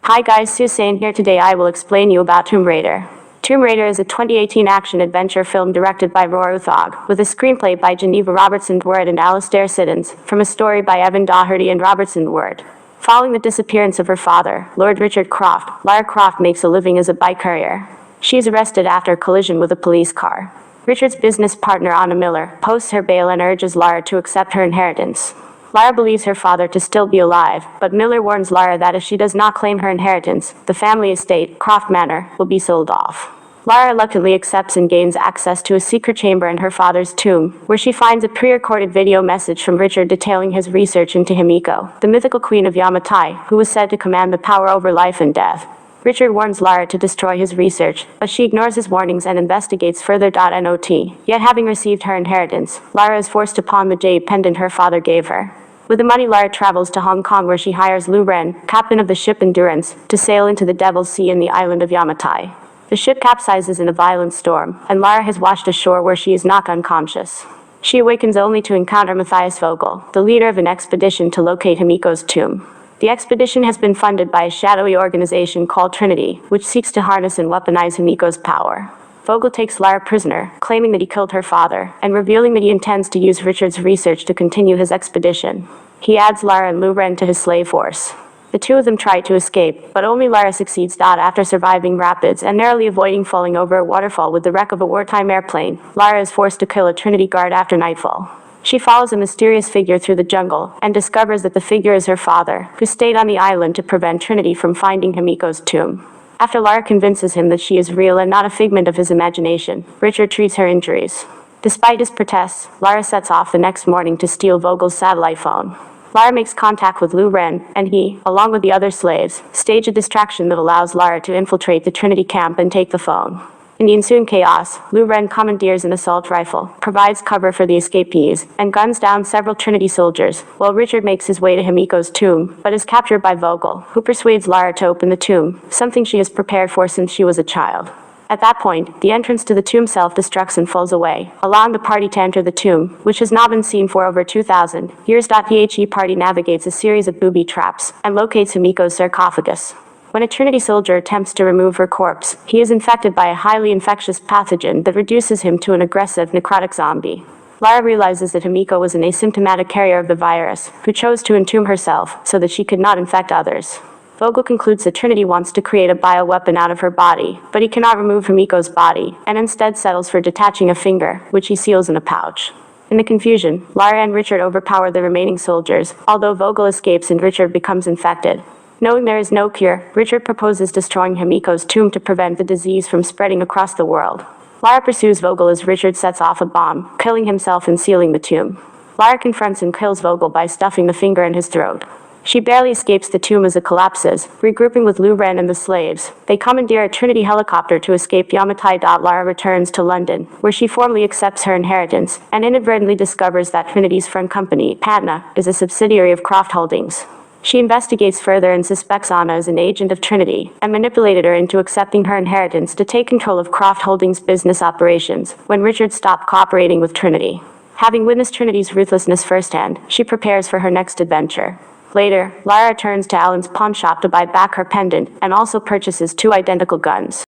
Hi guys, Suzanne here. Today I will explain you about Tomb Raider. Tomb Raider is a 2018 action-adventure film directed by Roar Uthog, with a screenplay by Geneva Robertson-Ward and Alastair Siddons, from a story by Evan Doherty and Robertson-Ward. Following the disappearance of her father, Lord Richard Croft, Lara Croft makes a living as a bike courier. She is arrested after a collision with a police car. Richard's business partner Anna Miller posts her bail and urges Lara to accept her inheritance. Lara believes her father to still be alive, but Miller warns Lara that if she does not claim her inheritance, the family estate, Croft Manor, will be sold off. Lara reluctantly accepts and gains access to a secret chamber in her father's tomb, where she finds a pre-recorded video message from Richard detailing his research into Himiko, the mythical queen of Yamatai, who was said to command the power over life and death. Richard warns Lara to destroy his research, but she ignores his warnings and investigates further. Not. Yet having received her inheritance, Lara is forced to pawn the jade pendant her father gave her. With the money, Lara travels to Hong Kong, where she hires Lu Ren, captain of the ship Endurance, to sail into the Devil's Sea in the island of Yamatai. The ship capsizes in a violent storm, and Lara has washed ashore where she is knocked unconscious. She awakens only to encounter Matthias Vogel, the leader of an expedition to locate Himiko's tomb. The expedition has been funded by a shadowy organization called Trinity, which seeks to harness and weaponize Himiko's power. Vogel takes Lara prisoner, claiming that he killed her father, and revealing that he intends to use Richard's research to continue his expedition. He adds Lara and Lu Ren to his slave force. The two of them try to escape, but only Lara succeeds. After surviving rapids and narrowly avoiding falling over a waterfall with the wreck of a wartime airplane, Lara is forced to kill a Trinity guard after nightfall. She follows a mysterious figure through the jungle, and discovers that the figure is her father, who stayed on the island to prevent Trinity from finding Himiko's tomb. After Lara convinces him that she is real and not a figment of his imagination, Richard treats her injuries. Despite his protests, Lara sets off the next morning to steal Vogel's satellite phone. Lara makes contact with Lu Ren, and he, along with the other slaves, stage a distraction that allows Lara to infiltrate the Trinity camp and take the phone. In the ensuing chaos, Lu Ren commandeers an assault rifle, provides cover for the escapees, and guns down several Trinity soldiers, while Richard makes his way to Himiko's tomb, but is captured by Vogel, who persuades Lara to open the tomb, something she has prepared for since she was a child. At that point, the entrance to the tomb self-destructs and falls away, allowing the party to enter the tomb, which has not been seen for over 2,000 years. The party navigates a series of booby traps, and locates Himiko's sarcophagus. When a Trinity soldier attempts to remove her corpse, he is infected by a highly infectious pathogen that reduces him to an aggressive necrotic zombie. Lara realizes that Himiko was an asymptomatic carrier of the virus, who chose to entomb herself so that she could not infect others. Vogel concludes that Trinity wants to create a bioweapon out of her body, but he cannot remove Himiko's body, and instead settles for detaching a finger, which he seals in a pouch. In the confusion, Lara and Richard overpower the remaining soldiers, although Vogel escapes and Richard becomes infected. Knowing there is no cure, Richard proposes destroying Himiko's tomb to prevent the disease from spreading across the world. Lara pursues Vogel as Richard sets off a bomb, killing himself and sealing the tomb. Lara confronts and kills Vogel by stuffing the finger in his throat. She barely escapes the tomb as it collapses, regrouping with Lu Ren and the slaves. They commandeer a Trinity helicopter to escape Yamatai. Lara returns to London, where she formally accepts her inheritance, and inadvertently discovers that Trinity's front company, Patna, is a subsidiary of Croft Holdings. She investigates further and suspects Anna as an agent of Trinity, and manipulated her into accepting her inheritance to take control of Croft Holdings' business operations, when Richard stopped cooperating with Trinity. Having witnessed Trinity's ruthlessness firsthand, she prepares for her next adventure. Later, Lara returns to Alan's pawnshop to buy back her pendant, and also purchases 2 identical guns.